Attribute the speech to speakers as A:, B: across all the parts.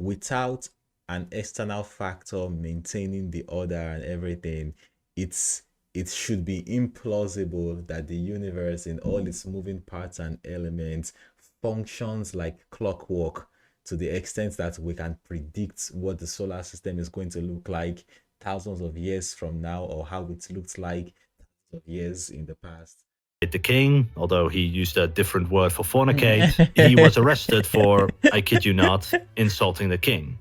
A: without an external factor maintaining the order and everything, it's it should be implausible that the universe in all its moving parts and elements functions like clockwork to the extent that we can predict what the solar system is going to look like thousands of years from now, or how it looked like thousands of years in the past.
B: The king, although he used a different word for fornicate, he was arrested for, I kid you not, insulting the king.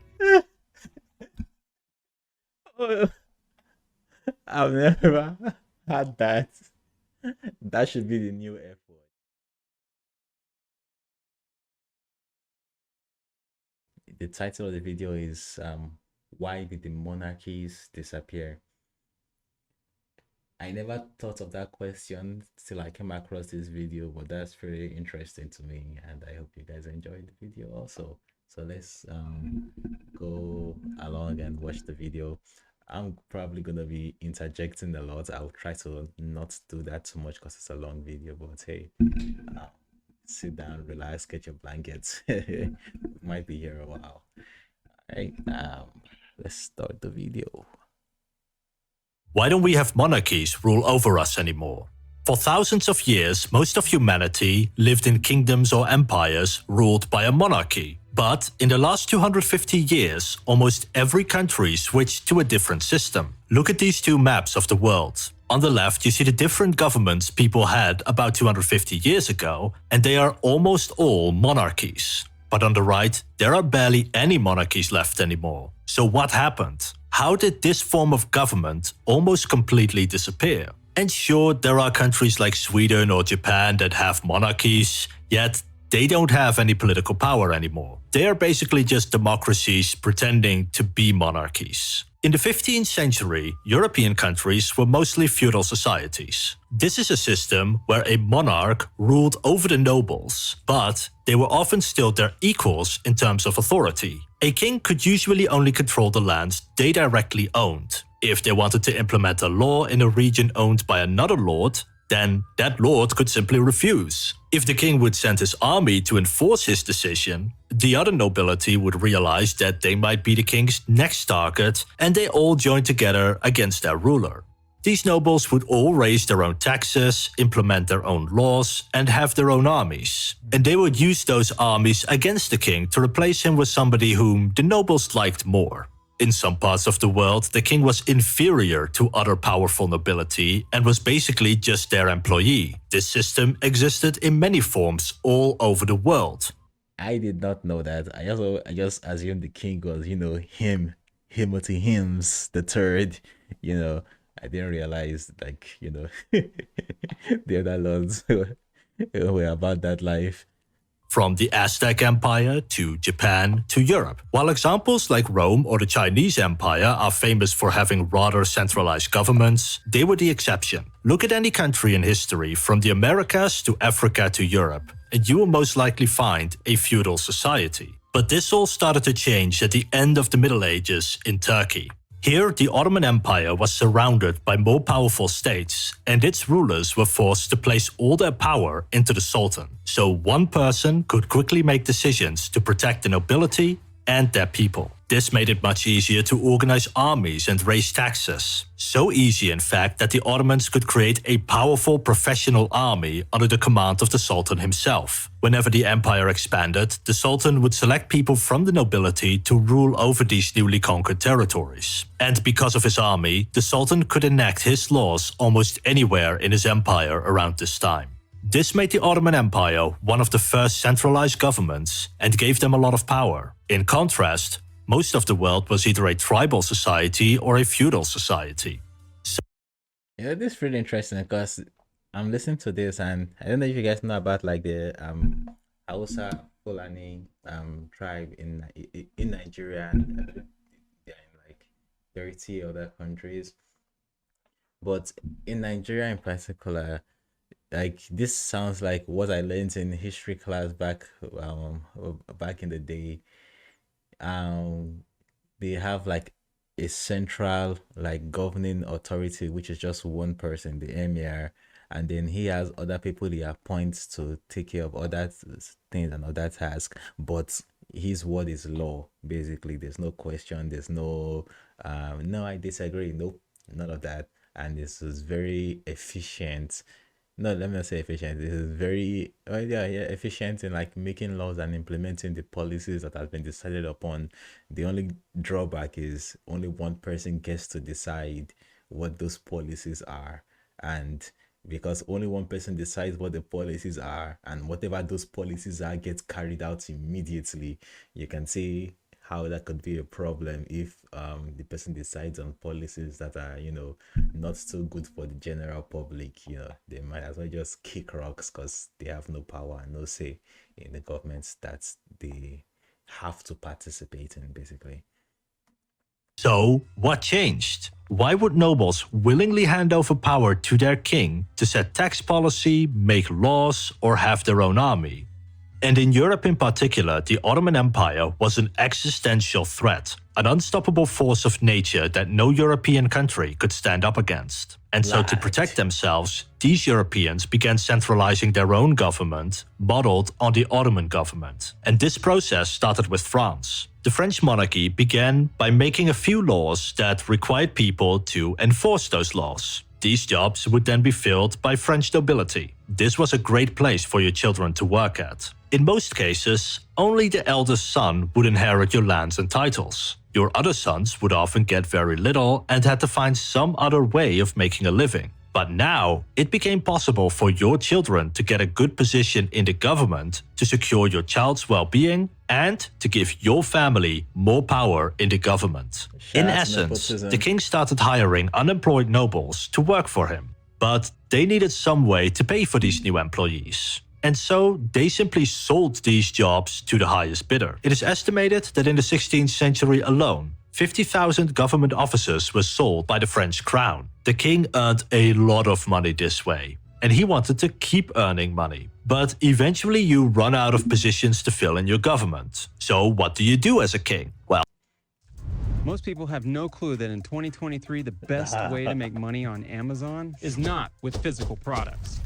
A: I've never had that. That should be the new F word. The title of the video is Why Did the Monarchies Disappear? I never thought of that question till I came across this video, but that's very interesting to me, and I hope you guys enjoyed the video also. So let's go along and watch the video. I'm probably gonna be interjecting a lot. I'll try to not do that too much because it's a long video, but hey, sit down, relax, get your blankets. Might be here a while. All right, let's start the video.
B: Why don't we have monarchies rule over us anymore? For thousands of years, most of humanity lived in kingdoms or empires ruled by a monarchy. But in the last 250 years, almost every country switched to a different system. Look at these two maps of the world. On the left, you see the different governments people had about 250 years ago, and they are almost all monarchies. But on the right, there are barely any monarchies left anymore. So what happened? How did this form of government almost completely disappear? And sure, there are countries like Sweden or Japan that have monarchies, yet they don't have any political power anymore. They are basically just democracies pretending to be monarchies. In the 15th century, European countries were mostly feudal societies. This is a system where a monarch ruled over the nobles, but they were often still their equals in terms of authority. A king could usually only control the lands they directly owned. If they wanted to implement a law in a region owned by another lord, then that lord could simply refuse. If the king would send his army to enforce his decision, the other nobility would realize that they might be the king's next target, and they all joined together against their ruler. These nobles would all raise their own taxes, implement their own laws, and have their own armies. And they would use those armies against the king to replace him with somebody whom the nobles liked more. In some parts of the world, the king was inferior to other powerful nobility and was basically just their employee. This system existed in many forms all over the world.
A: I did not know that. I just assumed the king was, Timothy Hims the third. I didn't realize, like, the other lords were about that life.
B: From the Aztec Empire to Japan to Europe. While examples like Rome or the Chinese Empire are famous for having rather centralized governments, they were the exception. Look at any country in history from the Americas to Africa to Europe, and you will most likely find a feudal society. But this all started to change at the end of the Middle Ages in Turkey. Here, the Ottoman Empire was surrounded by more powerful states, and its rulers were forced to place all their power into the Sultan, so one person could quickly make decisions to protect the nobility and their people. This made it much easier to organize armies and raise taxes. So easy, in fact, that the Ottomans could create a powerful professional army under the command of the Sultan himself. Whenever the empire expanded, the Sultan would select people from the nobility to rule over these newly conquered territories. And because of his army, the Sultan could enact his laws almost anywhere in his empire around this time. This made the Ottoman Empire one of the first centralized governments and gave them a lot of power. In contrast, most of the world was either a tribal society or a feudal society.
A: Yeah, this is really interesting because I'm listening to this, and I don't know if you guys know about like the Hausa Fulani tribe in Nigeria, and they're in like 30 other countries. But in Nigeria in particular, like this sounds like what I learned in history class back in the day. um they have like a central like governing authority, which is just one person, the emir, and then he has other people he appoints to take care of other things and other tasks. But his word is law. Basically, there's no question. There's no no, I disagree. Nope, none of that. And this is very efficient. No, let me not say efficient. This is very yeah, efficient in like making laws and implementing the policies that has been decided upon. The only drawback is only one person gets to decide what those policies are, and because only one person decides what the policies are, and whatever those policies are gets carried out immediately, you can see how that could be a problem if the person decides on policies that are, not so good for the general public. They might as well just kick rocks because they have no power and no say in the governments that they have to participate in, basically.
B: So, what changed? Why would nobles willingly hand over power to their king to set tax policy, make laws, or have their own army? And in Europe in particular, the Ottoman Empire was an existential threat, an unstoppable force of nature that no European country could stand up against. And so, to protect
A: Right.
B: themselves, these Europeans began centralizing their own government, modeled on the Ottoman government. And this process started with France. The French monarchy began by making a few laws that required people to enforce those laws. These jobs would then be filled by French nobility. This was a great place for your children to work at. In most cases, only the eldest son would inherit your lands and titles. Your other sons would often get very little and had to find some other way of making a living. But now, it became possible for your children to get a good position in the government to secure your child's well-being and to give your family more power in the government.
A: Shout
B: In
A: out to
B: essence, the
A: nepotism.
B: king started hiring unemployed nobles to work for him. But they needed some way to pay for these new employees. And so they simply sold these jobs to the highest bidder. It is estimated that in the 16th century alone, 50,000 government offices were sold by the French crown. The king earned a lot of money this way, and he wanted to keep earning money. But eventually you run out of positions to fill in your government. So what do you do as a king? Well,
C: Most people have no clue that in 2023, the best way to make money on Amazon is not with physical products.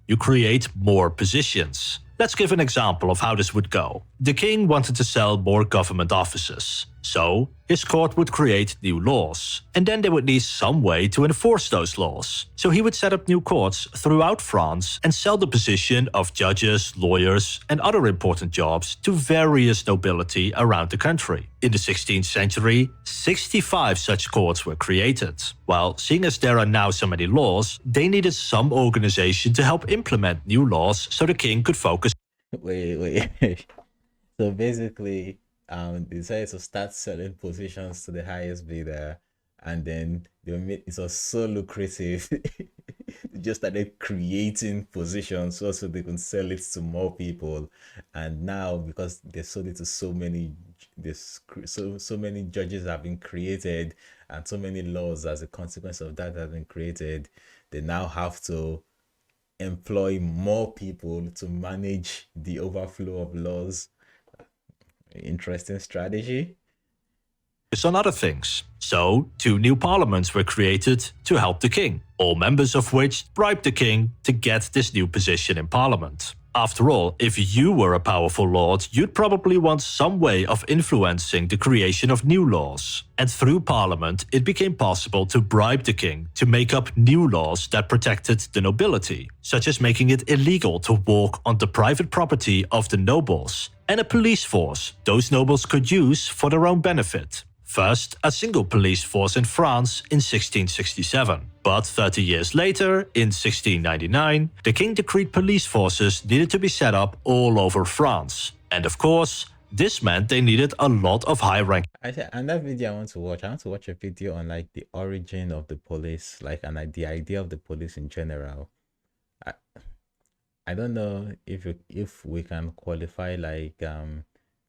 B: you create more positions. Let's give an example of how this would go. The king wanted to sell more government offices, so his court would create new laws, and then they would need some way to enforce those laws. So he would set up new courts throughout France and sell the position of judges, lawyers, and other important jobs to various nobility around the country. In the 16th century, 65 such courts were created. While seeing as there are now so many laws, they needed some organization to help implement new laws so the king could focus
A: Wait. So basically, they decided to start selling positions to the highest bidder, and then it was so lucrative. They just started creating positions so they can sell it to more people. And now, because they sold it to so many, so many judges have been created, and so many laws as a consequence of that have been created, they now have to employ more people to manage the overflow of laws. Interesting strategy.
B: on other things. So, two new parliaments were created to help the king, all members of which bribed the king to get this new position in parliament. After all, if you were a powerful lord, you'd probably want some way of influencing the creation of new laws. And through parliament, it became possible to bribe the king to make up new laws that protected the nobility, such as making it illegal to walk on the private property of the nobles, and a police force those nobles could use for their own benefit. First, a single police force in France in 1667. But 30 years later, in 1699, the king decreed police forces needed to be set up all over France. And of course, this meant they needed a lot of high-ranking
A: I said, and that video I want to watch. I want to watch a video on like the origin of the police, like and like the idea of the police in general. I I don't know if we can qualify like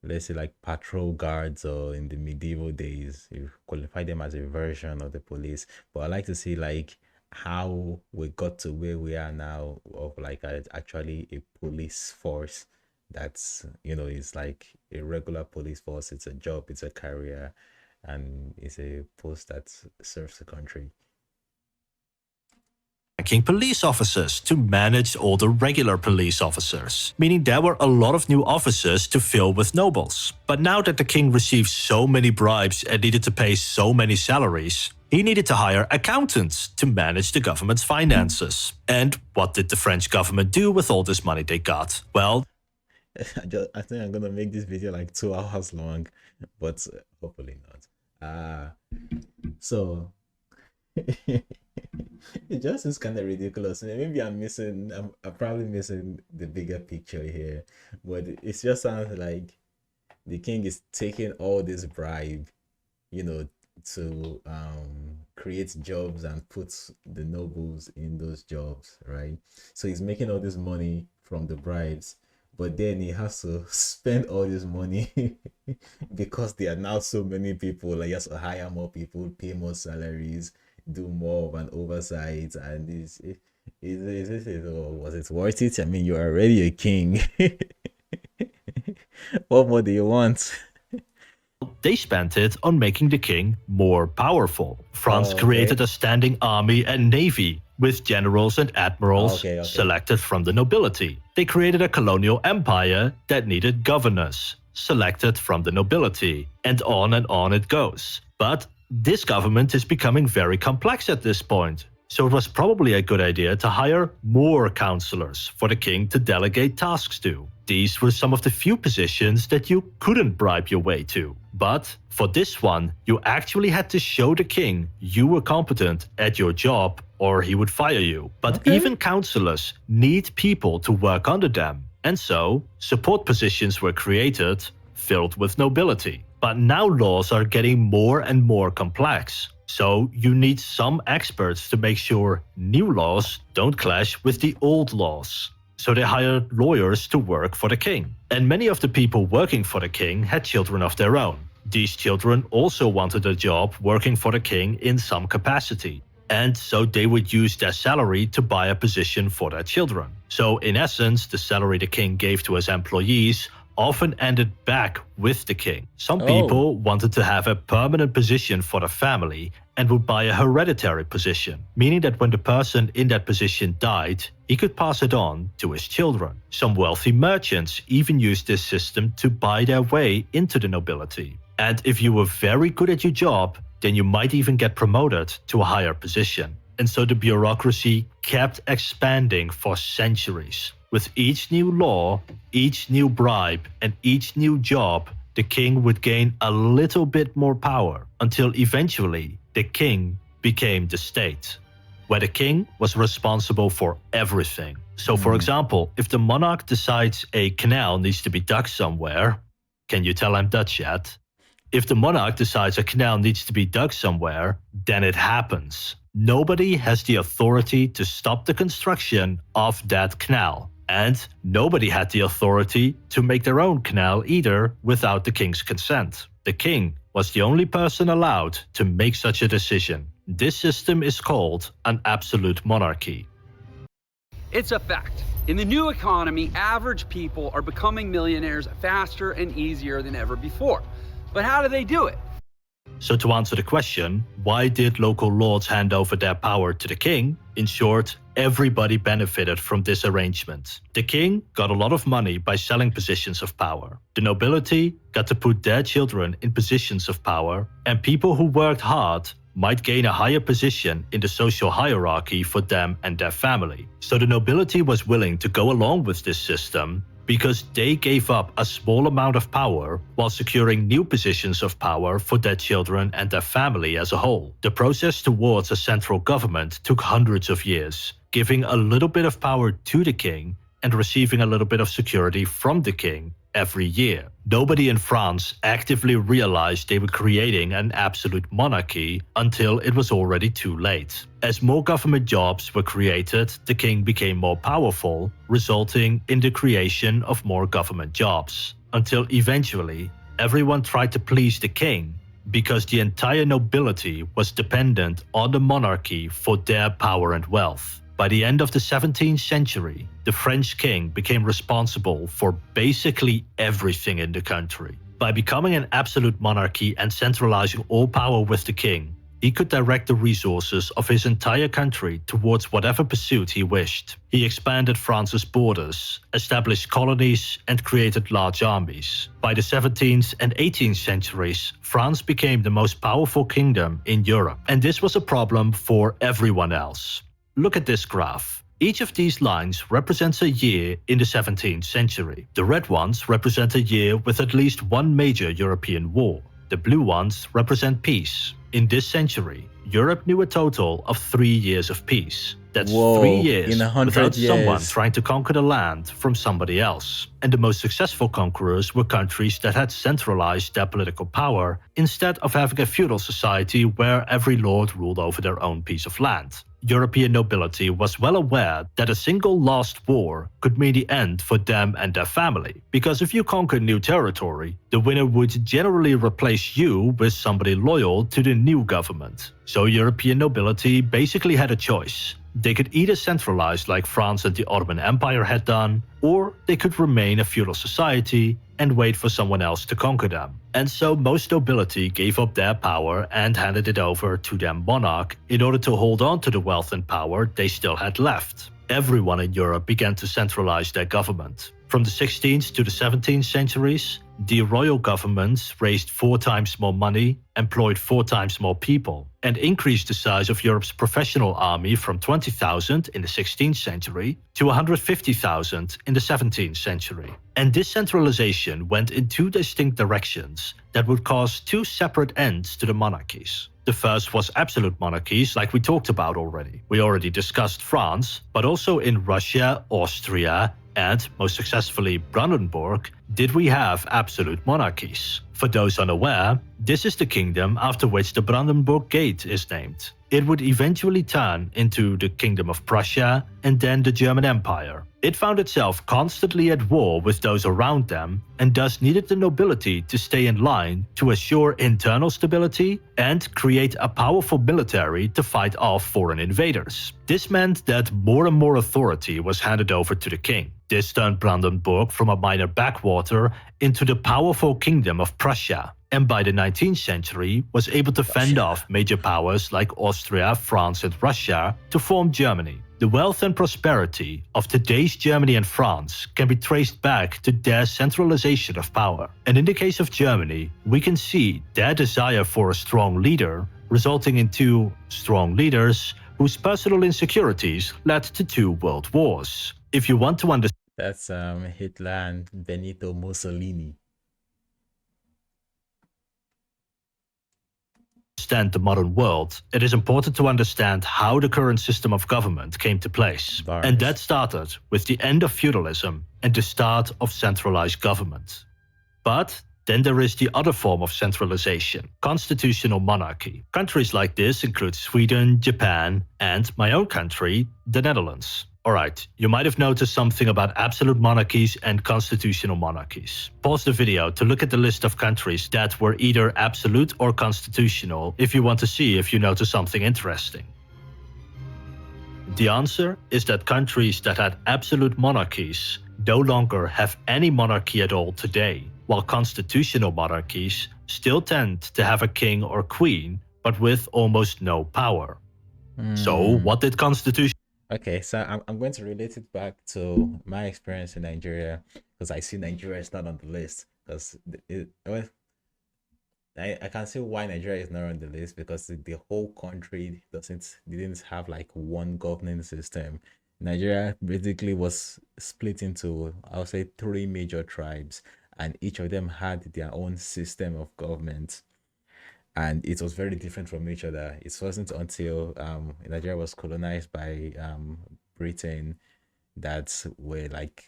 A: let's say like patrol guards or in the medieval days, you qualify them as a version of the police. But I like to see like how we got to where we are now of like actually a police force that's is like a regular police force. It's a job, it's a career, and it's a post that serves the country.
B: ranking police officers to manage all the regular police officers, meaning there were a lot of new offices to fill with nobles. But now that the king received so many bribes and needed to pay so many salaries, he needed to hire accountants to manage the government's finances. And what did the French government do with all this money they got? Well,
A: I think I'm gonna make this video like 2 hours long, but hopefully not. So it just is kind of ridiculous. Maybe I'm probably missing the bigger picture here, but it just sounds like the king is taking all this bribe, you know, to create jobs and puts the nobles in those jobs, right? So he's making all this money from the bribes, but then he has to spend all this money because there are now so many people. Like, he has to hire more people, pay more salaries, do more of an oversight, and was it worth it? I mean, you're already a king. What more do you want?
B: they spent it on making the king more powerful. France created a standing army and navy with generals and admirals selected from the nobility. They created a colonial empire that needed governors selected from the nobility, and on it goes. But this government is becoming very complex at this point. So it was probably a good idea to hire more counselors for the king to delegate tasks to. These were some of the few positions that you couldn't bribe your way to. But for this one, you actually had to show the king you were competent at your job or he would fire you. But even counselors need people to work under them. And so, support positions were created, filled with nobility. But now laws are getting more and more complex. So you need some experts to make sure new laws don't clash with the old laws. So they hired lawyers to work for the king. And many of the people working for the king had children of their own. These children also wanted a job working for the king in some capacity. And so they would use their salary to buy a position for their children. So in essence, the salary the king gave to his employees often ended back with the king. Some people wanted to have a permanent position for the family and would buy a hereditary position, meaning that when the person in that position died, he could pass it on to his children. Some wealthy merchants even used this system to buy their way into the nobility. And if you were very good at your job, then you might even get promoted to a higher position. And so the bureaucracy kept expanding for centuries. With each new law, each new bribe, and each new job, the king would gain a little bit more power until eventually the king became the state, where the king was responsible for everything. So for example, if the monarch decides a canal needs to be dug somewhere, can you tell I'm Dutch yet? If the monarch decides a canal needs to be dug somewhere, then it happens. Nobody has the authority to stop the construction of that canal. And nobody had the authority to make their own canal either without the king's consent. The king was the only person allowed to make such a decision. This system is called an absolute monarchy.
D: It's a fact. In the new economy, average people are becoming millionaires faster and easier than ever before. But how do they do it?
B: So to answer the question, why did local lords hand over their power to the king? In short, everybody benefited from this arrangement. The king got a lot of money by selling positions of power. The nobility got to put their children in positions of power, and people who worked hard might gain a higher position in the social hierarchy for them and their family. So the nobility was willing to go along with this system because they gave up a small amount of power while securing new positions of power for their children and their family as a whole. The process towards a central government took hundreds of years, giving a little bit of power to the king and receiving a little bit of security from the king every year. Nobody in France actively realized they were creating an absolute monarchy until it was already too late. As more government jobs were created, the king became more powerful, resulting in the creation of more government jobs. Until eventually, everyone tried to please the king because the entire nobility was dependent on the monarchy for their power and wealth. By the end of the 17th century, the French king became responsible for basically everything in the country. By becoming an absolute monarchy and centralizing all power with the king, He could direct the resources of his entire country towards whatever pursuit he wished. He expanded France's borders, established colonies, and created large armies. By the 17th and 18th centuries, France became the most powerful kingdom in Europe, and this was a problem for everyone else. Look at this graph. Each of these lines represents a year in the 17th century. The red ones represent a year with at least one major European war. The blue ones represent peace. In this century, Europe knew a total of 3 years of peace. That's
A: Whoa,
B: 3 years
A: in 100
B: without someone
A: years.
B: trying to conquer the land from somebody else. And the most successful conquerors were countries that had centralized their political power instead of having a feudal society where every lord ruled over their own piece of land. European nobility was well aware that a single lost war could mean the end for them and their family, because if you conquer new territory, the winner would generally replace you with somebody loyal to the new government. So European nobility basically had a choice. They could either centralize like France and the Ottoman Empire had done, or they could remain a feudal society and wait for someone else to conquer them. And so most nobility gave up their power and handed it over to their monarch in order to hold on to the wealth and power they still had left. Everyone in Europe began to centralize their government. From the 16th to the 17th centuries, the royal governments raised 4 times more money, employed 4 times more people, and increased the size of Europe's professional army from 20,000 in the 16th century to 150,000 in the 17th century. And this centralization went in 2 distinct directions that would cause 2 separate ends to the monarchies. The first was absolute monarchies, like we talked about already. We already discussed France, but also in Russia, Austria, and, most successfully, Brandenburg, did we have absolute monarchies. For those unaware, this is the kingdom after which the Brandenburg Gate is named. It would eventually turn into the Kingdom of Prussia and then the German Empire. It found itself constantly at war with those around them and thus needed the nobility to stay in line to assure internal stability and create a powerful military to fight off foreign invaders. This meant that more and more authority was handed over to the king. This turned Brandenburg from a minor backwater into the powerful Kingdom of Prussia, and by the 19th century was able to fend off major powers like Austria, France and Russia to form Germany. The wealth and prosperity of today's Germany and France can be traced back to their centralization of power. And in the case of Germany, we can see their desire for a strong leader resulting in 2 strong leaders whose personal insecurities led to 2 world wars. If you want to understand
A: That's Hitler and Benito Mussolini.
B: the modern world, it is important to understand how the current system of government came to place.
A: Bars.
B: And that started with the end of feudalism and the start of centralized government. But then there is the other form of centralization, constitutional monarchy. Countries like this include Sweden, Japan, and my own country, the Netherlands. Alright, you might have noticed something about absolute monarchies and constitutional monarchies. Pause the video to look at the list of countries that were either absolute or constitutional if you want to see if you notice something interesting. The answer is that countries that had absolute monarchies no longer have any monarchy at all today, while constitutional monarchies still tend to have a king or queen, but with almost no power. So what did constitution
A: Okay, so I'm going to relate it back to my experience in Nigeria, because I see Nigeria is not on the list, because I can see why Nigeria is not on the list, because the whole country didn't have like one governing system. Nigeria basically was split into, I'll say, 3 major tribes, and each of them had their own system of government, and it was very different from each other. It wasn't until Nigeria was colonized by Britain that were like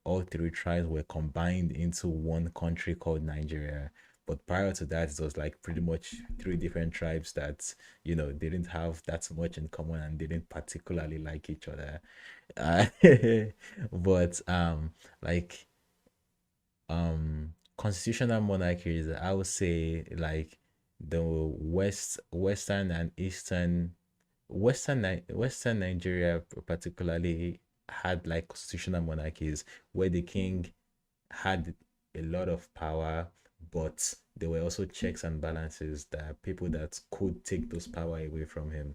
A: all 3 tribes were combined into one country called Nigeria. But prior to that, it was like pretty much 3 different tribes that didn't have that much in common and didn't particularly like each other. Uh, but like constitutional monarchies, I would say, like the western and eastern, western Nigeria particularly had like constitutional monarchies where the king had a lot of power, but there were also checks and balances, that people that could take those power away from him.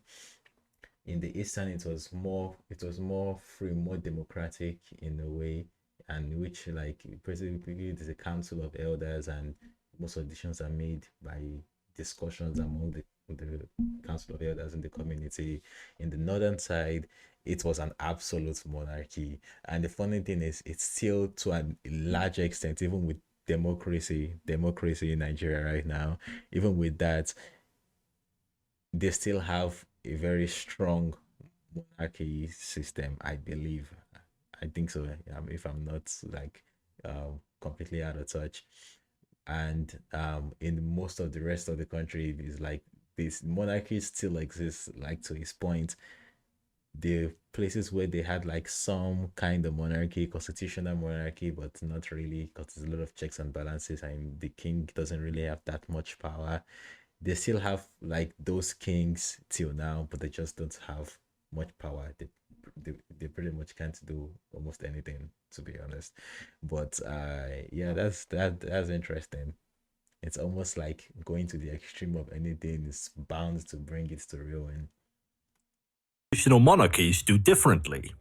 A: In the Eastern, it was more free, more democratic in a way, and which, like, basically it is a council of elders, and most of the decisions are made by discussions among the council of elders in the community. In the northern side, it was an absolute monarchy, and the funny thing is, it's still, to a large extent, even with democracy in Nigeria right now, even with that, they still have a very strong monarchy system, I believe. I think so. If I'm not, like, completely out of touch. And in most of the rest of the country, it is like this monarchy still exists. Like, to his point, the places where they had like some kind of monarchy, constitutional monarchy, but not really, because there's a lot of checks and balances, and the king doesn't really have that much power. They still have like those kings till now, but they just don't have much power. They pretty much can't do almost anything, to be honest. But yeah, that's interesting. It's almost like going to the extreme of anything is bound to bring it to ruin.
B: Traditional monarchies do differently.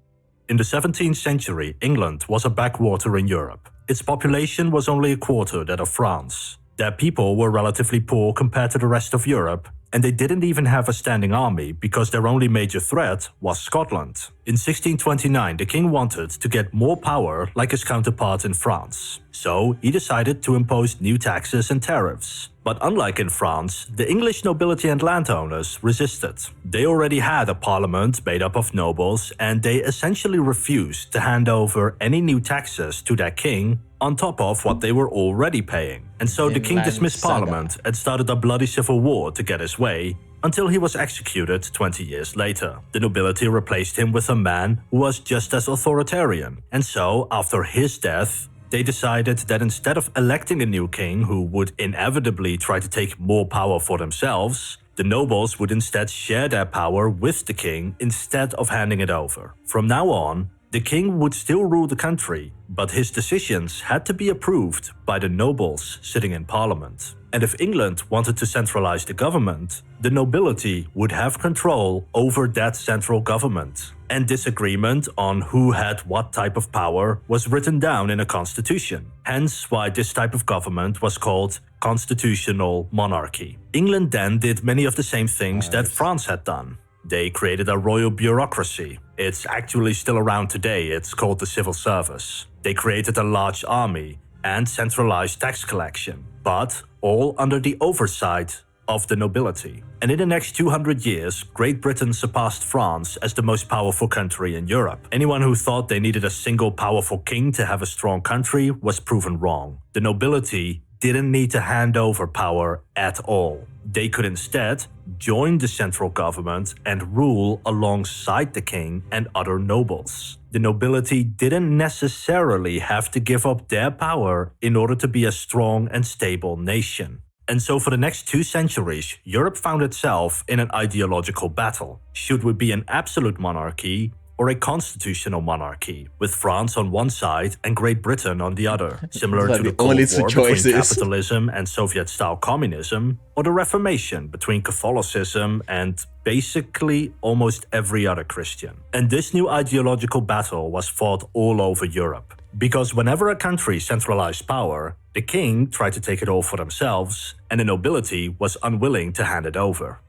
B: In the 17th century, England was a backwater in Europe. Its population was only a quarter that of France. Their people were relatively poor compared to the rest of Europe, and they didn't even have a standing army because their only major threat was Scotland. In 1629, the king wanted to get more power like his counterpart in France. So he decided to impose new taxes and tariffs. But unlike in France, the English nobility and landowners resisted. They already had a parliament made up of nobles, and they essentially refused to hand over any new taxes to their king on top of what they were already paying. And so the king
A: Vinland
B: dismissed
A: Saga.
B: parliament and started a bloody civil war to get his way, until he was executed 20 years later. The nobility replaced him with a man who was just as authoritarian. And so, after his death, they decided that instead of electing a new king who would inevitably try to take more power for themselves, the nobles would instead share their power with the king instead of handing it over. From now on, the king would still rule the country, but his decisions had to be approved by the nobles sitting in parliament. And if England wanted to centralize the government, the nobility would have control over that central government. And disagreement on who had what type of power was written down in a constitution. Hence why this type of government was called constitutional monarchy. England then did many of the same things that France had done. They created a royal bureaucracy. It's actually still around today. It's called the civil service. They created a large army and centralized tax collection, but all under the oversight of the nobility. And in the next 200 years, Great Britain surpassed France as the most powerful country in Europe. Anyone who thought they needed a single powerful king to have a strong country was proven wrong. The nobility didn't need to hand over power at all. They could instead join the central government and rule alongside the king and other nobles. The nobility didn't necessarily have to give up their power in order to be a strong and stable nation. And so for the next 2 centuries, Europe found itself in an ideological battle. Should we be an absolute monarchy or a constitutional monarchy, with France on one side and Great Britain on the other, similar
A: Those are
B: to the
A: the
B: Cold
A: only
B: War
A: two
B: between
A: choices.
B: capitalism and Soviet-style communism, or the Reformation between Catholicism and basically almost every other Christian. And this new ideological battle was fought all over Europe. Because whenever a country centralized power, the king tried to take it all for themselves, and the nobility was unwilling to hand it over.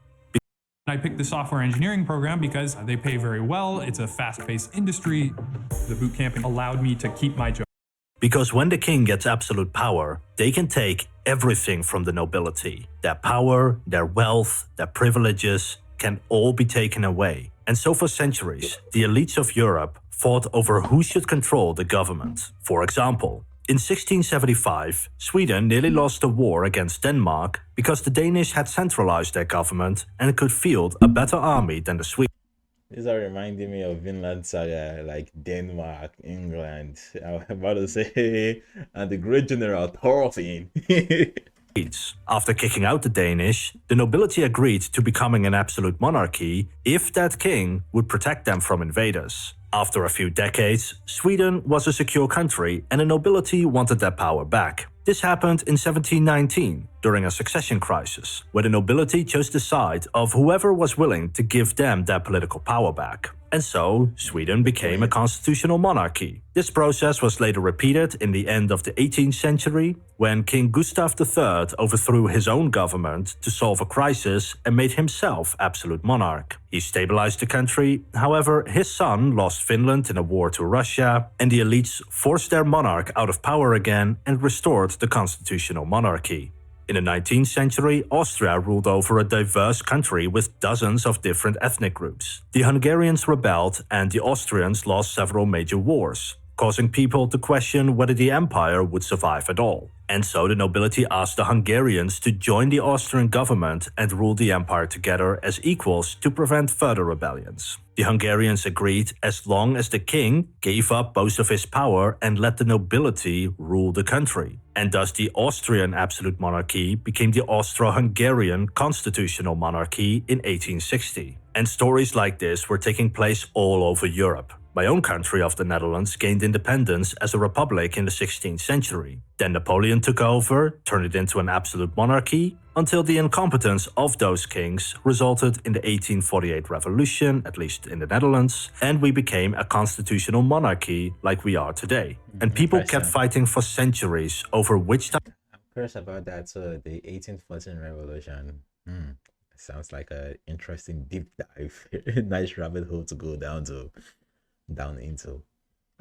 E: I picked the software engineering program because they pay very well. It's a fast-paced industry. The boot camp allowed me to keep my job.
B: Because when the king gets absolute power, they can take everything from the nobility. Their power, their wealth, their privileges can all be taken away. And so for centuries, the elites of Europe fought over who should control the government. For example, in 1675, Sweden nearly lost a war against Denmark because the Danish had centralized their government and could field a better army than the Swedes.
A: These are reminding me of Vinland Saga, like Denmark, England. I was about to say, and the great general Thorfinn.
B: After kicking out the Danish, the nobility agreed to becoming an absolute monarchy if that king would protect them from invaders. After a few decades, Sweden was a secure country and the nobility wanted their power back. This happened in 1719, during a succession crisis, where the nobility chose the side of whoever was willing to give them their political power back. And so, Sweden became a constitutional monarchy. This process was later repeated in the end of the 18th century, when King Gustav III overthrew his own government to solve a crisis and made himself absolute monarch. He stabilized the country, however, his son lost Finland in a war to Russia, and the elites forced their monarch out of power again and restored the constitutional monarchy. In the 19th century, Austria ruled over a diverse country with dozens of different ethnic groups. The Hungarians rebelled and the Austrians lost several major wars, causing people to question whether the empire would survive at all. And so the nobility asked the Hungarians to join the Austrian government and rule the empire together as equals to prevent further rebellions. The Hungarians agreed as long as the king gave up most of his power and let the nobility rule the country. And thus the Austrian absolute monarchy became the Austro-Hungarian constitutional monarchy in 1860. And stories like this were taking place all over Europe. My own country of the Netherlands gained independence as a republic in the 16th century. Then Napoleon took over, turned it into an absolute monarchy, until the incompetence of those kings resulted in the 1848 revolution, at least in the Netherlands, and we became a constitutional monarchy like we are today. And people kept fighting for centuries over which time.
A: I'm curious about that. So the 1814 revolution. Sounds like an interesting deep dive. Nice rabbit hole to go down into.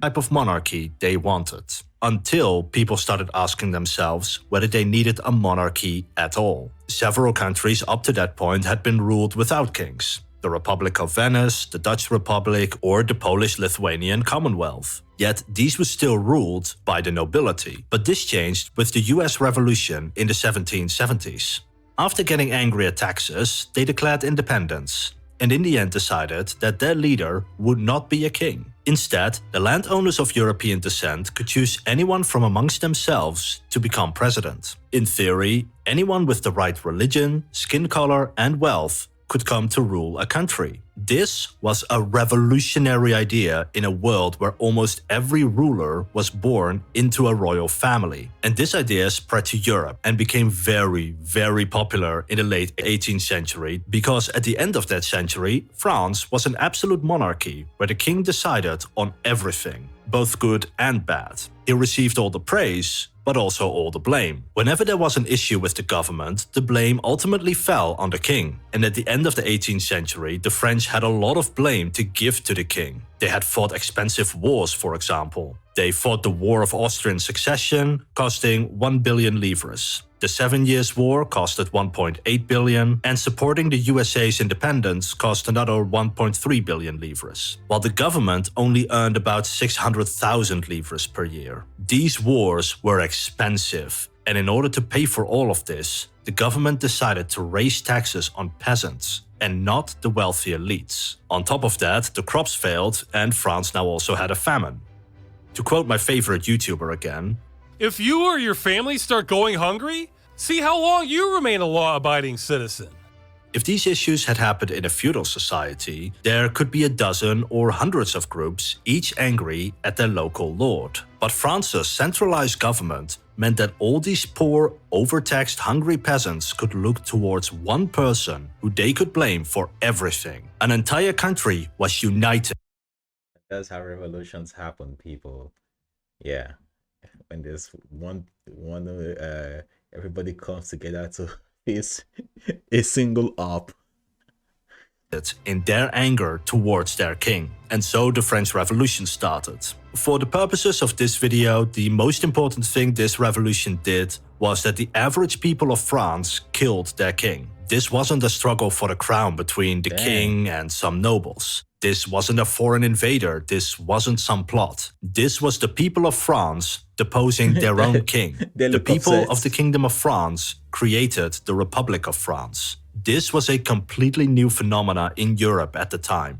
B: Type of monarchy they wanted, until people started asking themselves whether they needed a monarchy at all. Several countries up to that point had been ruled without kings. The Republic of Venice, the Dutch Republic, or the Polish-Lithuanian Commonwealth. Yet these were still ruled by the nobility. But this changed with the US Revolution in the 1770s. After getting angry at taxes, they declared independence, and in the end decided that their leader would not be a king. Instead, the landowners of European descent could choose anyone from amongst themselves to become president. In theory, anyone with the right religion, skin color, and wealth could come to rule a country. This was a revolutionary idea in a world where almost every ruler was born into a royal family. And this idea spread to Europe and became very, very popular in the late 18th century, because at the end of that century, France was an absolute monarchy where the king decided on everything, both good and bad. He received all the praise, but also all the blame. Whenever there was an issue with the government, the blame ultimately fell on the king. And at the end of the 18th century, the French had a lot of blame to give to the king. They had fought expensive wars, for example. They fought the War of Austrian Succession, costing 1 billion livres. The 7 Years' War costed 1.8 billion, and supporting the USA's independence cost another 1.3 billion livres, while the government only earned about 600,000 livres per year. These wars were expensive, and in order to pay for all of this, the government decided to raise taxes on peasants and not the wealthy elites. On top of that, the crops failed, and France now also had a famine. To quote my favorite YouTuber again,
F: "If you or your family start going hungry, see how long you remain a law-abiding citizen."
B: if these issues had happened in a feudal society, there could be a dozen or hundreds of groups, each angry at their local lord. But France's centralized government meant that all these poor, overtaxed, hungry peasants could look towards one person who they could blame for everything. An entire country was united.
A: That's how revolutions happen, people. Yeah, when there's one everybody comes together to face a single op.
B: In their anger towards their king. And so the French Revolution started. For the purposes of this video, the most important thing this revolution did was that the average people of France killed their king. This wasn't a struggle for the crown between the king and some nobles. This wasn't a foreign invader, this wasn't some plot. This was the people of France deposing their own king. The people of the Kingdom of France created the Republic of France. This was a completely new phenomena in Europe at the time.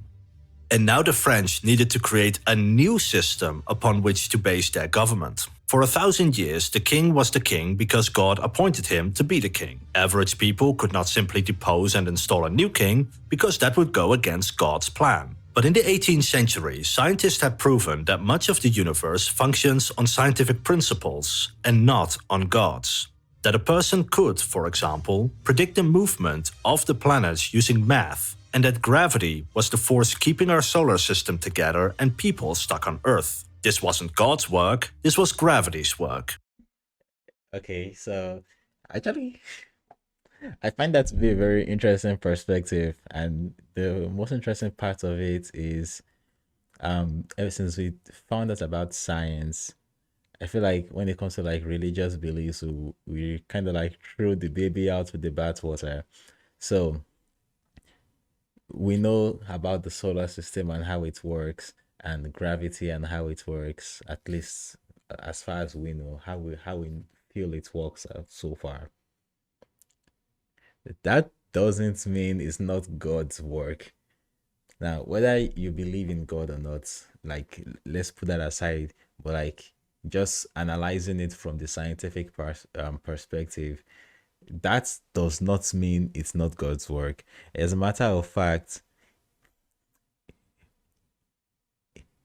B: And now the French needed to create a new system upon which to base their government. For 1,000 years, the king was the king because God appointed him to be the king. Average people could not simply depose and install a new king because that would go against God's plan. But in the 18th century, scientists had proven that much of the universe functions on scientific principles and not on gods. That a person could, for example, predict the movement of the planets using math, and that gravity was the force keeping our solar system together and people stuck on Earth. This wasn't God's work, this was gravity's work.
A: Okay, so actually, I find that to be a very interesting perspective, and the most interesting part of it is, ever since we found out about science, I feel like when it comes to like religious beliefs, we kind of like throw the baby out with the bathwater. So we know about the solar system and how it works, and gravity and how it works, at least as far as we know, how we feel it works so far. That doesn't mean it's not God's work. Now, whether you believe in God or not, like let's put that aside, but like just analyzing it from the scientific perspective, that does not mean it's not God's work. As a matter of fact,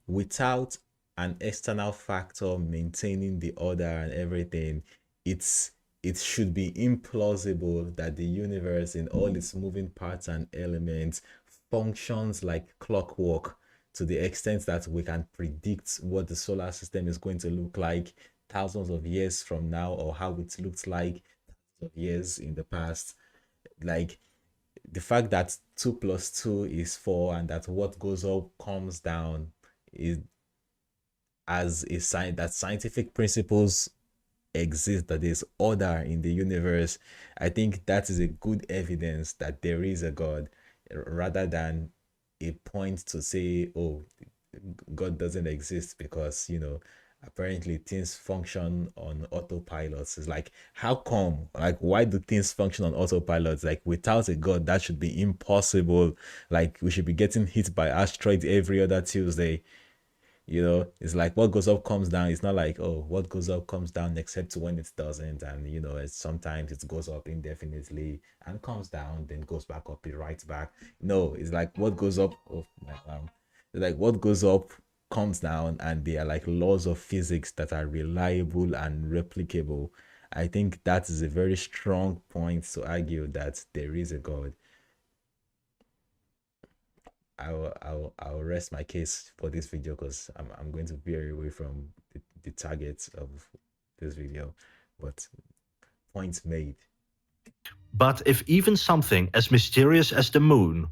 A: without an external factor maintaining the order and everything, it should be implausible that the universe in all its moving parts and elements functions like clockwork, to the extent that we can predict what the solar system is going to look like thousands of years from now, or how it looked like thousands of years in the past. Like the fact that 2 plus 2 is 4, and that what goes up comes down, is as a sign that scientific principles exist, that there's order in the universe. I think that is a good evidence that there is a God, rather than a point to say, oh, God doesn't exist because, apparently things function on autopilots. It's like, how come? Like, why do things function on autopilots? Like, without a God, that should be impossible. Like, we should be getting hit by asteroids every other Tuesday. It's like what goes up comes down. It's not like, oh, what goes up comes down, except when it doesn't. And sometimes it goes up indefinitely and comes down, then goes back up, it right back. No, it's like what goes up, oh my it's like what goes up comes down, and they are like laws of physics that are reliable and replicable. I think that is a very strong point to argue that there is a God. I'll rest my case for this video, because I'm going to veer away from the target of this video, but points made.
B: But if even something as mysterious as the moon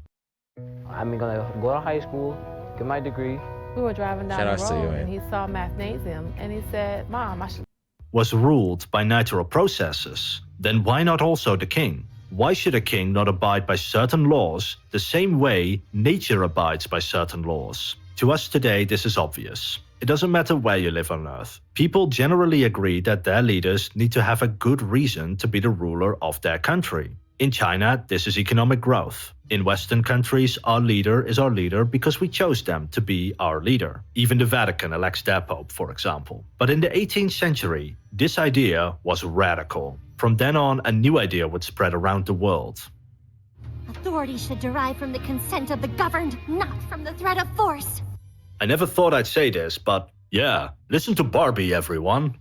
G: I'm gonna go to high school, get my degree.
H: We were driving down
A: Shout
H: the
A: outs to you,
H: road
A: man.
H: and he saw mathnasium and he said, Mom, I should
B: was ruled by natural processes, then why not also the king? Why should a king not abide by certain laws the same way nature abides by certain laws? To us today, this is obvious. It doesn't matter where you live on Earth. People generally agree that their leaders need to have a good reason to be the ruler of their country. In China, this is economic growth. In Western countries, our leader is our leader because we chose them to be our leader. Even the Vatican elects their pope, for example. But in the 18th century, this idea was radical. From then on, a new idea would spread around the world.
I: Authority should derive from the consent of the governed, not from the threat of force.
B: I never thought I'd say this, but yeah, listen to Barbie, everyone.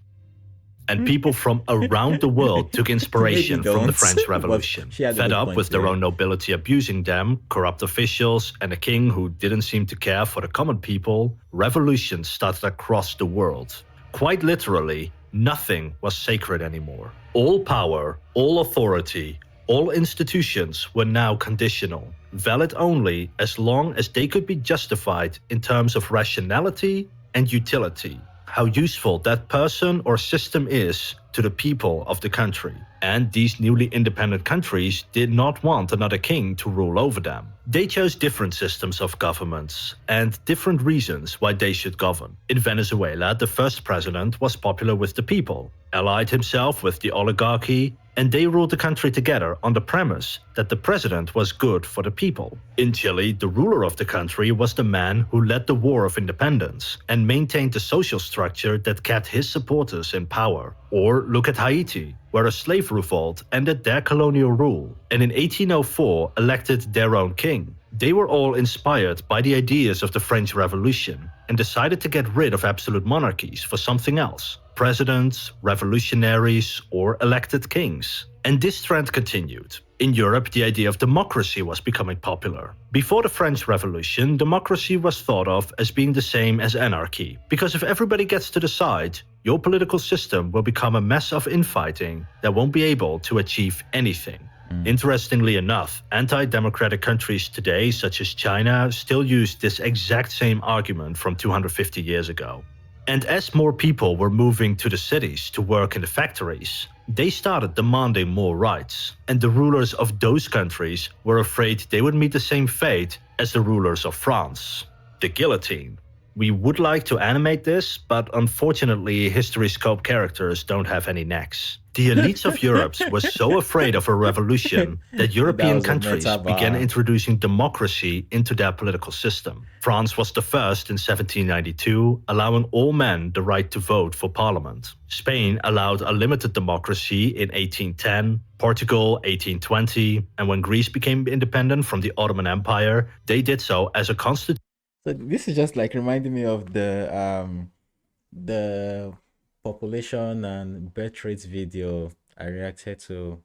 B: And people from around the world took inspiration from the French Revolution. Fed up with their own nobility abusing them, corrupt officials, and a king who didn't seem to care for the common people, revolutions started across the world. Quite literally, nothing was sacred anymore. All power, all authority, all institutions were now conditional, valid only as long as they could be justified in terms of rationality and utility. How useful that person or system is to the people of the country. And these newly independent countries did not want another king to rule over them. They chose different systems of governments and different reasons why they should govern. In Venezuela, the first president was popular with the people, allied himself with the oligarchy, and they ruled the country together on the premise that the president was good for the people. In Chile, the ruler of the country was the man who led the War of Independence and maintained the social structure that kept his supporters in power. Or look at Haiti, where a slave revolt ended their colonial rule, and in 1804 elected their own king. They were all inspired by the ideas of the French Revolution and decided to get rid of absolute monarchies for something else: presidents, revolutionaries, or elected kings. And this trend continued. In Europe, the idea of democracy was becoming popular. Before the French Revolution, democracy was thought of as being the same as anarchy, because if everybody gets to decide, your political system will become a mess of infighting that won't be able to achieve anything. Interestingly enough, anti-democratic countries today, such as China, still use this exact same argument from 250 years ago. And as more people were moving to the cities to work in the factories, they started demanding more rights. And the rulers of those countries were afraid they would meet the same fate as the rulers of France: the guillotine. We would like to animate this, but unfortunately HistoryScope characters don't have any necks. The elites of Europe were so afraid of a revolution that European
A: was a
B: countries
A: meta bar.
B: began introducing democracy into their political system. France was the first in 1792, allowing all men the right to vote for parliament. Spain allowed a limited democracy in 1810, Portugal 1820, and when Greece became independent from the Ottoman Empire, they did so as a constitution.
A: So this is just like reminding me of the population and birth rates video I reacted to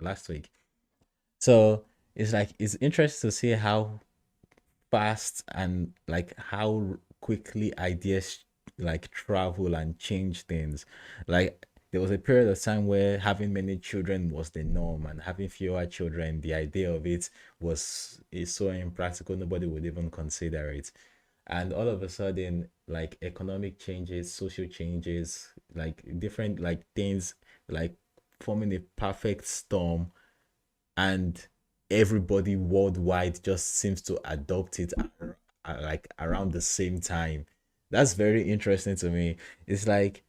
A: last week. So it's like it's interesting to see how fast and like how quickly ideas like travel and change things. Like there was a period of time where having many children was the norm, and having fewer children, the idea of it is so impractical, nobody would even consider it. And all of a sudden, like economic changes, social changes, like different like things like forming a perfect storm, and everybody worldwide just seems to adopt it like around the same time. That's very interesting to me. It's like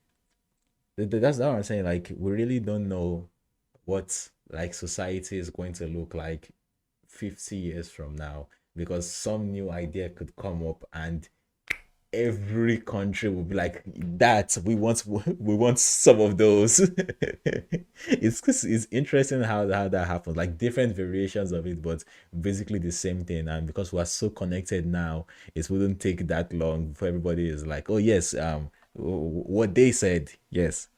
A: that's what I'm saying. Like we really don't know what like society is going to look like 50 years from now, because some new idea could come up and every country will be like, that we want some of those. It's interesting how that happens, like different variations of it, but basically the same thing. And because we're so connected now, it wouldn't take that long before everybody is like, oh yes, what they said, yes.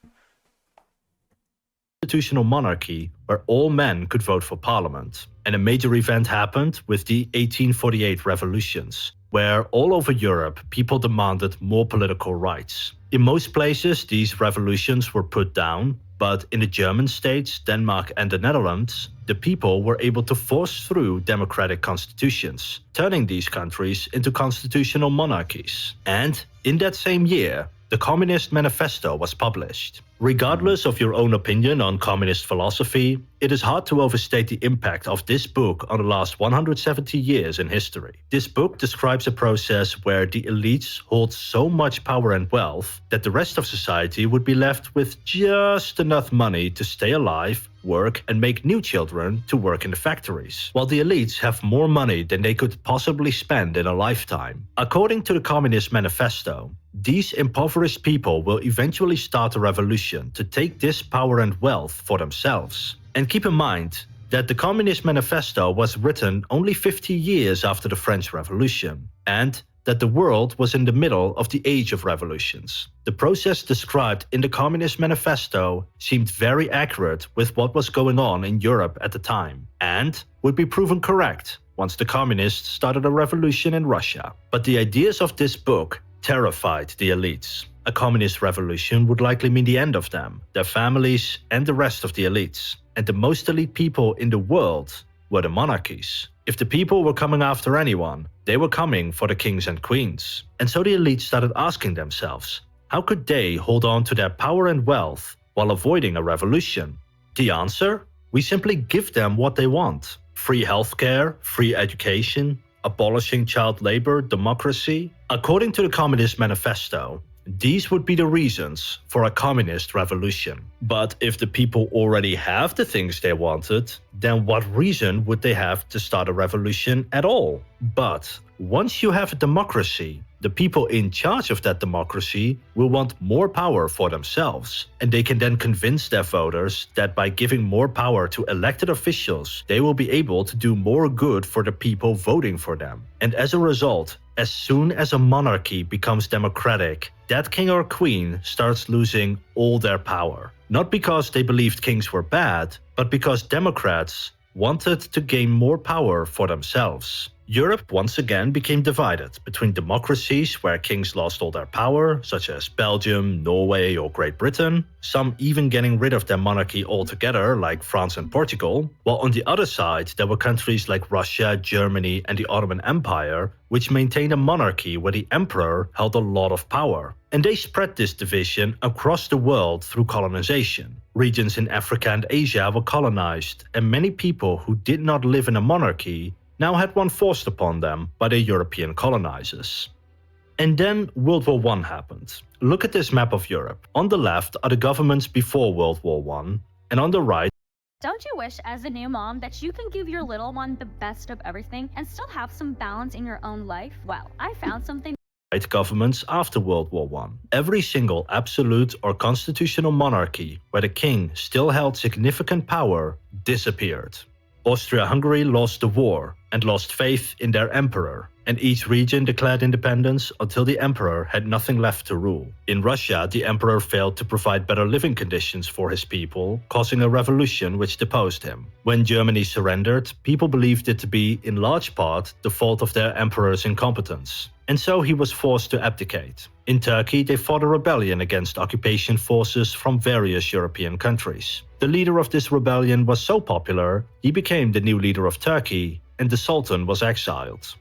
B: Constitutional monarchy where all men could vote for parliament. And a major event happened with the 1848 revolutions, where all over Europe people demanded more political rights. In most places these revolutions were put down, but in the German states, Denmark and the Netherlands, the people were able to force through democratic constitutions, turning these countries into constitutional monarchies. And in that same year, the Communist Manifesto was published. Regardless of your own opinion on communist philosophy, it is hard to overstate the impact of this book on the last 170 years in history. This book describes a process where the elites hold so much power and wealth that the rest of society would be left with just enough money to stay alive, work, and make new children to work in the factories, while the elites have more money than they could possibly spend in a lifetime. According to the Communist Manifesto, these impoverished people will eventually start a revolution to take this power and wealth for themselves. And keep in mind that the Communist Manifesto was written only 50 years after the French Revolution, and that the world was in the middle of the age of revolutions. The process described in the Communist Manifesto seemed very accurate with what was going on in Europe at the time, and would be proven correct once the communists started a revolution in Russia. But the ideas of this book terrified the elites. A communist revolution would likely mean the end of them, their families, and the rest of the elites. And the most elite people in the world were the monarchies. If the people were coming after anyone, they were coming for the kings and queens. And so the elites started asking themselves, how could they hold on to their power and wealth while avoiding a revolution? The answer? We simply give them what they want. Free healthcare, free education, abolishing child labor, democracy. According to the Communist Manifesto, these would be the reasons for a communist revolution. But if the people already have the things they wanted, then what reason would they have to start a revolution at all? But once you have a democracy, the people in charge of that democracy will want more power for themselves, and they can then convince their voters that by giving more power to elected officials, they will be able to do more good for the people voting for them. And as a result, as soon as a monarchy becomes democratic, that king or queen starts losing all their power. Not because they believed kings were bad, but because Democrats wanted to gain more power for themselves. Europe once again became divided between democracies where kings lost all their power, such as Belgium, Norway or Great Britain, some even getting rid of their monarchy altogether like France and Portugal, while on the other side there were countries like Russia, Germany and the Ottoman Empire, which maintained a monarchy where the emperor held a lot of power. And they spread this division across the world through colonization. Regions in Africa and Asia were colonized, and many people who did not live in a monarchy now had one forced upon them by the European colonizers. And then World War I happened. Look at this map of Europe. On the left are the governments before World War I, and on the right.
J: Don't you wish as a new mom that you can give your little one the best of everything and still have some balance in your own life? Well, I found something.
B: Governments after World War I. Every single absolute or constitutional monarchy where the king still held significant power disappeared. Austria-Hungary lost the war and lost faith in their emperor, and each region declared independence until the emperor had nothing left to rule. In Russia, the emperor failed to provide better living conditions for his people, causing a revolution which deposed him. When Germany surrendered, people believed it to be, in large part, the fault of their emperor's incompetence, and so he was forced to abdicate. In Turkey, they fought a rebellion against occupation forces from various European countries. The leader of this rebellion was so popular, he became the new leader of Turkey, and the Sultan was exiled.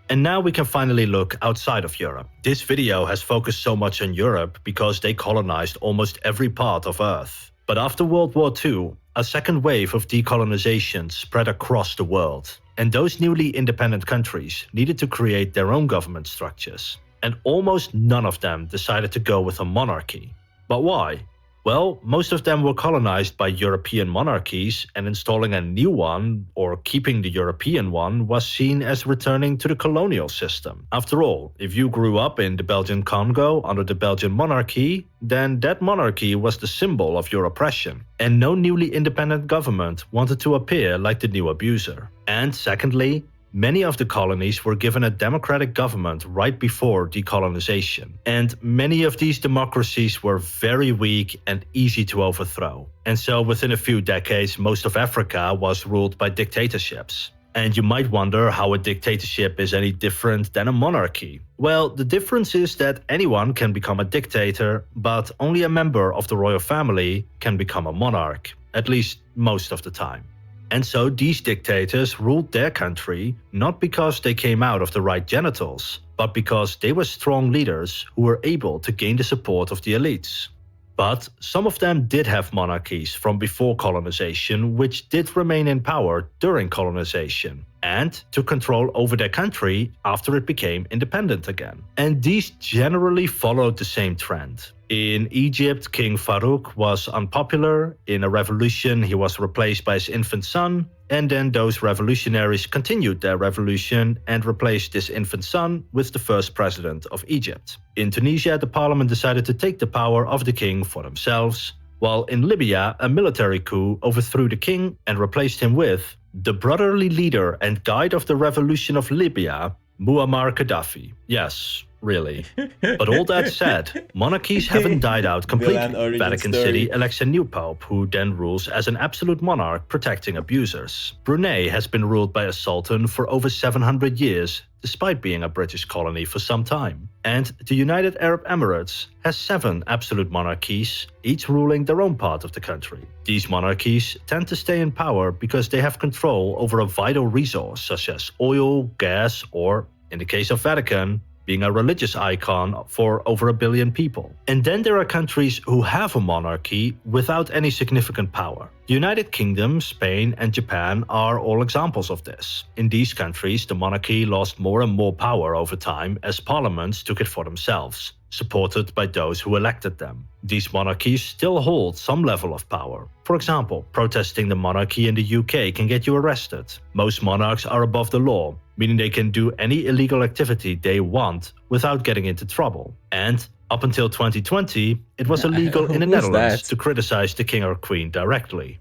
B: And now we can finally look outside of Europe. This video has focused so much on Europe because they colonized almost every part of Earth. But after World War II, a second wave of decolonization spread across the world. And those newly independent countries needed to create their own government structures. And almost none of them decided to go with a monarchy. But why? Well, most of them were colonized by European monarchies, and installing a new one, or keeping the European one, was seen as returning to the colonial system. After all, if you grew up in the Belgian Congo under the Belgian monarchy, then that monarchy was the symbol of your oppression. And no newly independent government wanted to appear like the new abuser. And secondly, many of the colonies were given a democratic government right before decolonization, and many of these democracies were very weak and easy to overthrow. And so within a few decades, most of Africa was ruled by dictatorships. And you might wonder how a dictatorship is any different than a monarchy. Well, the difference is that anyone can become a dictator, but only a member of the royal family can become a monarch, at least most of the time. And so these dictators ruled their country not because they came out of the right genitals, but because they were strong leaders who were able to gain the support of the elites. But some of them did have monarchies from before colonization, which did remain in power during colonization, and took control over their country after it became independent again. And these generally followed the same trend. In Egypt, King Farouk was unpopular. In a revolution, he was replaced by his infant son. And then those revolutionaries continued their revolution and replaced this infant son with the first president of Egypt. In Tunisia, the parliament decided to take the power of the king for themselves. While in Libya, a military coup overthrew the king and replaced him with the brotherly leader and guide of the revolution of Libya, Muammar Gaddafi. Yes, really. But all that said, monarchies haven't died out completely. Vatican City elects a new pope who then rules as an absolute monarch protecting abusers. Brunei has been ruled by a sultan for over 700 years, despite being a British colony for some time. And the United Arab Emirates has 7 absolute monarchies, each ruling their own part of the country. These monarchies tend to stay in power because they have control over a vital resource such as oil, gas, or, in the case of Vatican, being a religious icon for over 1 billion people. And then there are countries who have a monarchy without any significant power. The United Kingdom, Spain and Japan are all examples of this. In these countries, the monarchy lost more and more power over time as parliaments took it for themselves, supported by those who elected them. These monarchies still hold some level of power. For example, protesting the monarchy in the UK can get you arrested. Most monarchs are above the law, meaning they can do any illegal activity they want without getting into trouble. And up until 2020, it was illegal in the
A: Who's
B: Netherlands
A: that?
B: to criticize the king or queen directly.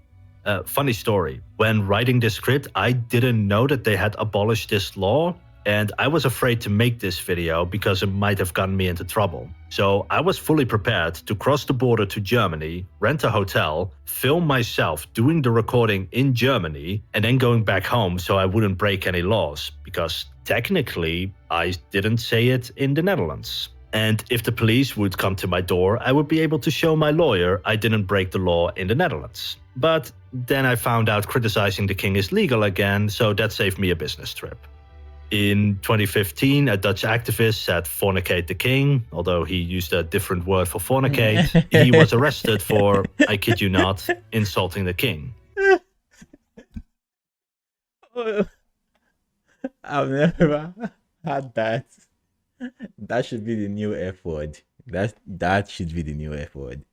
B: Funny story, when writing this script, I didn't know that they had abolished this law, and I was afraid to make this video because it might have gotten me into trouble. So I was fully prepared to cross the border to Germany, rent a hotel, film myself doing the recording in Germany, and then going back home so I wouldn't break any laws, because technically I didn't say it in the Netherlands. And if the police would come to my door, I would be able to show my lawyer I didn't break the law in the Netherlands. But then I found out criticizing the king is legal again, so that saved me a business trip. In 2015, a Dutch activist said fornicate the king, although he used a different word for fornicate. He was arrested for, I kid you not, insulting the king.
A: I've never had that. That should be the new F word. That should be the new F word.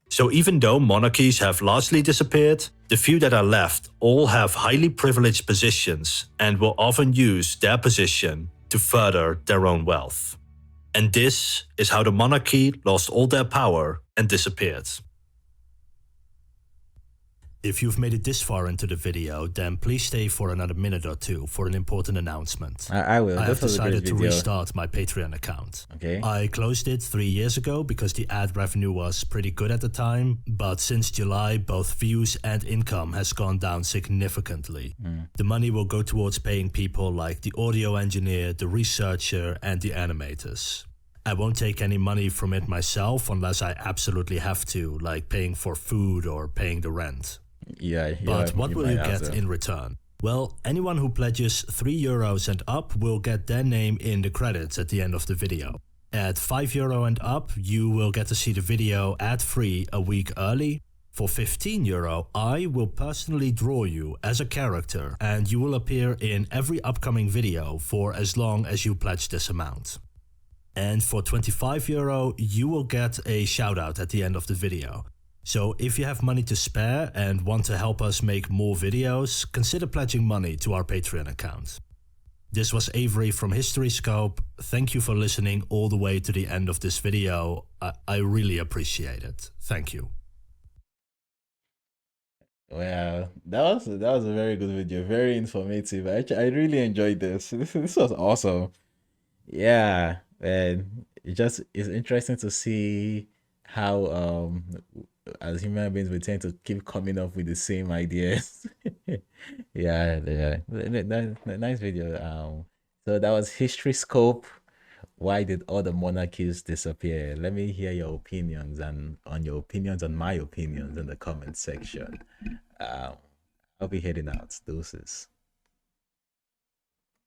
B: So even though monarchies have largely disappeared, the few that are left all have highly privileged positions and will often use their position to further their own wealth. And this is how the monarchy lost all their power and disappeared. If you've made it this far into the video, then please stay for another minute or two for an important announcement.
A: I will.
B: I have
A: This was a great
B: decided to
A: video.
B: restart my Patreon account.
A: Okay.
B: I closed it 3 years ago because the ad revenue was pretty good at the time, but since July, both views and income has gone down significantly. The money will go towards paying people like the audio engineer, the researcher, and the animators. I won't take any money from it myself unless I absolutely have to, like paying for food or paying the rent.
A: Yeah.
B: But what will you
A: might
B: get
A: have to.
B: in return? Well, anyone who pledges €3 and up will get their name in the credits at the end of the video. At €5 and up, you will get to see the video ad-free a week early. For €15, I will personally draw you as a character and you will appear in every upcoming video for as long as you pledge this amount. And for €25, you will get a shout out at the end of the video. So if you have money to spare and want to help us make more videos, consider pledging money to our Patreon account. This was Avery from History Scope. Thank you for listening all the way to the end of this video. I really appreciate it. Thank you.
A: Well, that was a very good video, very informative. I really enjoyed this. This was awesome. Yeah, and it's interesting to see how as human beings we tend to keep coming up with the same ideas. Yeah. Nice video. So that was History Scope. Why did all the monarchies disappear? Let me hear your opinions and on your opinions on my opinions in the comment section. I'll be heading out. Deuces.